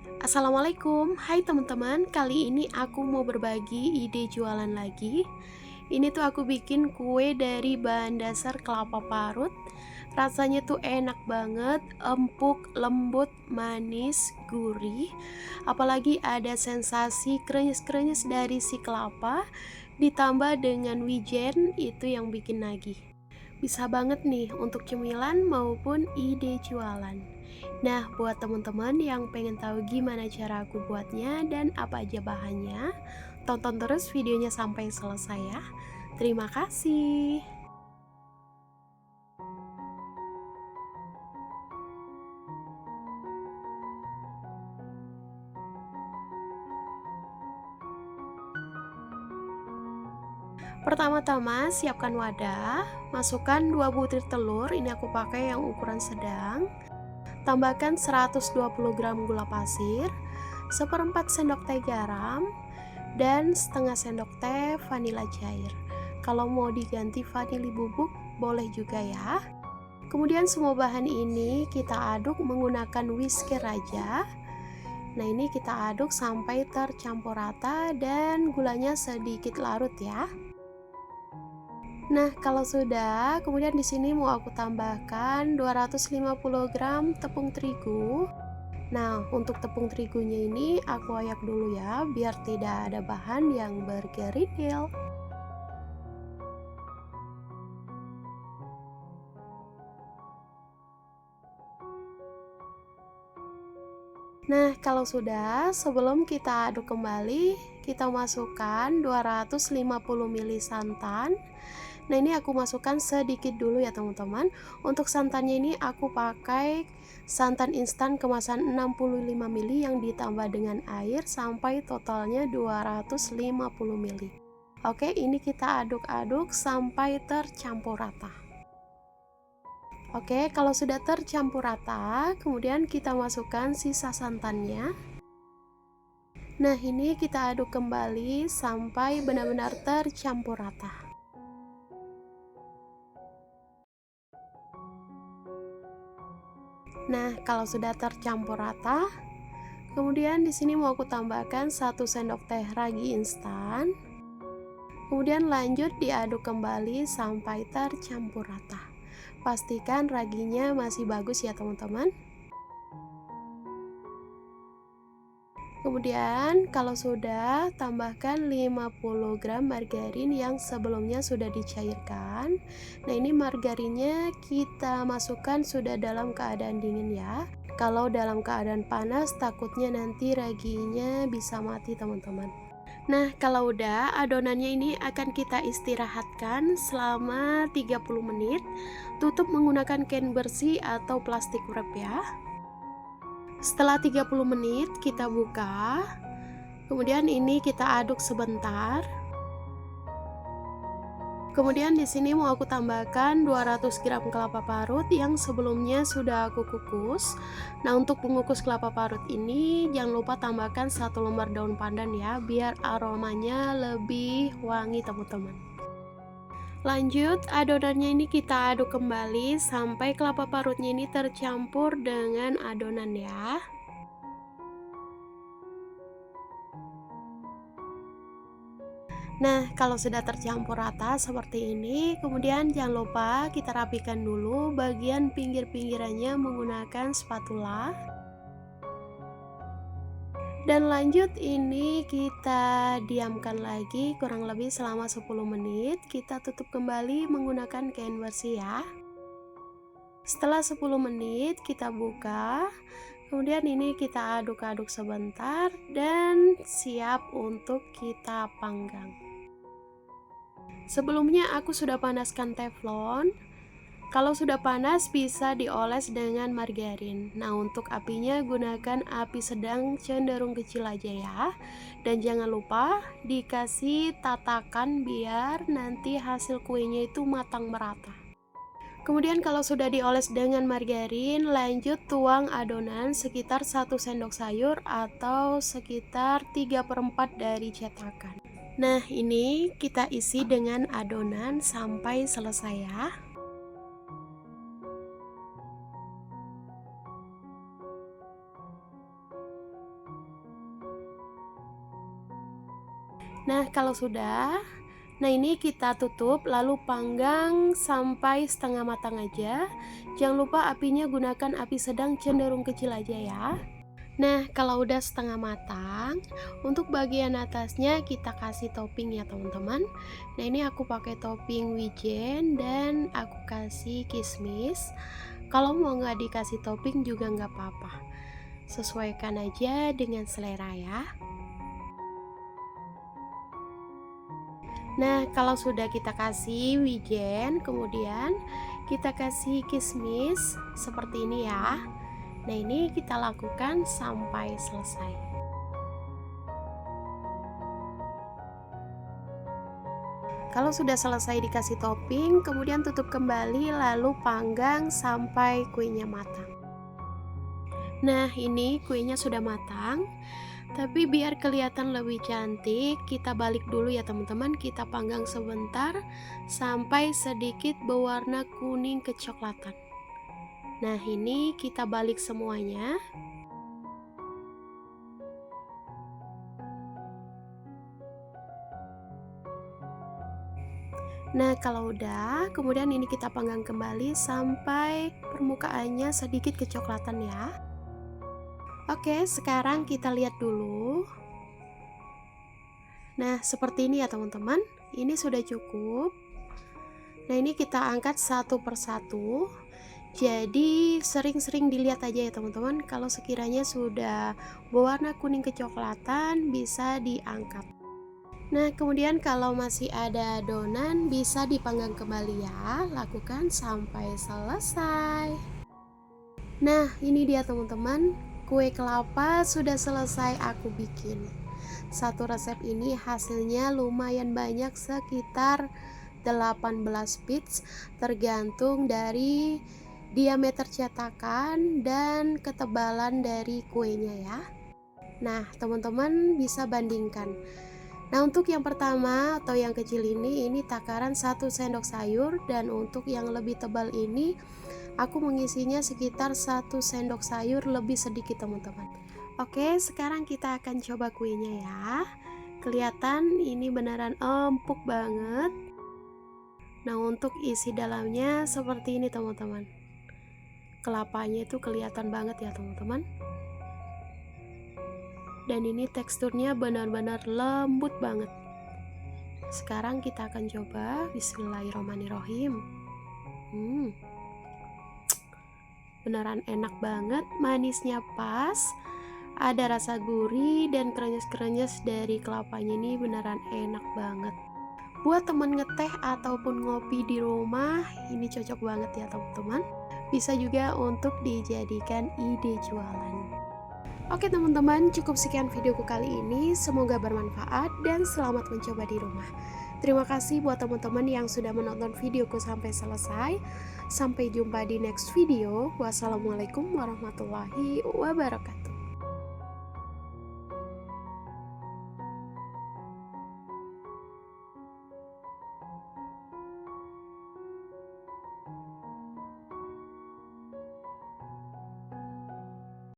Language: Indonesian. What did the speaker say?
Assalamualaikum, hai teman-teman. Kali ini aku mau berbagi ide jualan lagi. Ini tuh aku bikin kue dari bahan dasar kelapa parut. Rasanya tuh enak banget, empuk, lembut, manis, gurih. Apalagi ada sensasi krenyes-krenyes dari si kelapa, ditambah dengan wijen, itu yang bikin nagih. Bisa banget nih untuk cemilan maupun ide jualan. Nah, buat teman-teman yang pengen tahu gimana cara aku buatnya dan apa aja bahannya, tonton terus videonya sampai selesai ya. Terima kasih. Pertama-tama siapkan wadah, masukkan 2 butir telur, ini aku pakai yang ukuran sedang. Tambahkan 120 gram gula pasir, seperempat sendok teh garam, dan setengah sendok teh vanila cair. Kalau mau diganti vanili bubuk, boleh juga ya. Kemudian semua bahan ini kita aduk menggunakan whisker aja. Nah, ini kita aduk sampai tercampur rata dan gulanya sedikit larut ya. Nah, kalau sudah, kemudian di sini mau aku tambahkan 250 gram tepung terigu. Nah, untuk tepung terigunya ini aku ayak dulu ya, biar tidak ada bahan yang bergerindil. Nah, kalau sudah, sebelum kita aduk kembali, kita masukkan 250 ml santan. Nah, ini aku masukkan sedikit dulu ya teman-teman. Untuk santannya ini aku pakai santan instan kemasan 65 ml yang ditambah dengan air sampai totalnya 250 ml. Oke, ini kita aduk-aduk sampai tercampur rata. Oke, kalau sudah tercampur rata, kemudian kita masukkan sisa santannya. Nah, ini kita aduk kembali sampai benar-benar tercampur rata. Nah, kalau sudah tercampur rata, kemudian di sini mau aku tambahkan 1 sendok teh ragi instan. Kemudian lanjut diaduk kembali sampai tercampur rata. Pastikan raginya masih bagus ya, teman-teman. Kemudian kalau sudah, tambahkan 50 gram margarin yang sebelumnya sudah dicairkan. Nah, ini margarinnya kita masukkan sudah dalam keadaan dingin ya. Kalau dalam keadaan panas takutnya nanti raginya bisa mati teman-teman. Nah, kalau udah, adonannya ini akan kita istirahatkan selama 30 menit. Tutup menggunakan kain bersih atau plastik wrap ya. Setelah 30 menit kita buka. Kemudian ini kita aduk sebentar. Kemudian di sini mau aku tambahkan 200 gram kelapa parut yang sebelumnya sudah aku kukus. Nah, untuk mengukus kelapa parut ini jangan lupa tambahkan 1 lembar daun pandan ya, biar aromanya lebih wangi teman-teman. Lanjut, adonannya ini kita aduk kembali sampai kelapa parutnya ini tercampur dengan adonan ya. Nah, kalau sudah tercampur rata seperti ini, kemudian jangan lupa kita rapikan dulu bagian pinggir-pinggirannya menggunakan spatula. Dan lanjut ini kita diamkan lagi kurang lebih selama 10 menit. Kita tutup kembali menggunakan kain bersih ya. Setelah 10 menit kita buka. Kemudian ini kita aduk-aduk sebentar dan siap untuk kita panggang. Sebelumnya aku sudah panaskan teflon. Kalau sudah panas bisa dioles dengan margarin. Nah, untuk apinya gunakan api sedang cenderung kecil aja ya. Dan jangan lupa dikasih tatakan biar nanti hasil kuenya itu matang merata. Kemudian kalau sudah dioles dengan margarin, lanjut tuang adonan sekitar 1 sendok sayur atau sekitar 3/4 dari cetakan. Nah, ini kita isi dengan adonan sampai selesai ya. Nah, kalau sudah, nah ini kita tutup lalu panggang sampai setengah matang aja. Jangan lupa apinya gunakan api sedang cenderung kecil aja ya. Nah, kalau udah setengah matang, untuk bagian atasnya kita kasih topping ya teman-teman. Nah, ini aku pakai topping wijen dan aku kasih kismis. Kalau mau nggak dikasih topping juga nggak apa-apa. Sesuaikan aja dengan selera ya. Nah, kalau sudah kita kasih wijen, kemudian kita kasih kismis seperti ini ya. Nah, ini kita lakukan sampai selesai. Kalau sudah selesai dikasih topping, kemudian tutup kembali lalu panggang sampai kuenya matang. Nah, ini kuenya sudah matang. Tapi biar kelihatan lebih cantik, kita balik dulu ya teman-teman. Kita panggang sebentar sampai sedikit berwarna kuning kecoklatan. Nah, ini kita balik semuanya. Nah, kalau udah, kemudian ini kita panggang kembali sampai permukaannya sedikit kecoklatan ya. Oke, sekarang kita lihat dulu. Nah, seperti ini ya teman-teman. Ini sudah cukup. Nah, ini kita angkat satu persatu. Jadi sering-sering dilihat aja ya teman-teman. Kalau sekiranya sudah berwarna kuning kecoklatan, bisa diangkat. Nah, kemudian kalau masih ada adonan, bisa dipanggang kembali ya. Lakukan sampai selesai. Nah, ini dia teman-teman. Kue kelapa sudah selesai aku bikin. Satu resep ini hasilnya lumayan banyak, sekitar 18 bits, tergantung dari diameter cetakan dan ketebalan dari kuenya ya. Nah, teman-teman bisa bandingkan. Nah, untuk yang pertama atau yang kecil ini takaran 1 sendok sayur, dan untuk yang lebih tebal ini aku mengisinya sekitar 1 sendok sayur lebih sedikit teman-teman. Oke, sekarang kita akan coba kuenya ya. Kelihatan ini beneran empuk banget. Nah, untuk isi dalamnya seperti ini teman-teman. Kelapanya itu kelihatan banget ya teman-teman. Dan ini teksturnya benar-benar lembut banget. Sekarang kita akan coba. Bismillahirrahmanirrahim. Beneran enak banget, manisnya pas, ada rasa gurih dan krenyes-krenyes dari kelapanya, ini beneran enak banget. Buat temen ngeteh ataupun ngopi di rumah, ini cocok banget ya teman-teman. Bisa juga untuk dijadikan ide jualan. Oke teman-teman, cukup sekian videoku kali ini. Semoga bermanfaat dan selamat mencoba di rumah. Terima kasih buat teman-teman yang sudah menonton videoku sampai selesai. Sampai jumpa di next video. Wassalamualaikum warahmatullahi wabarakatuh.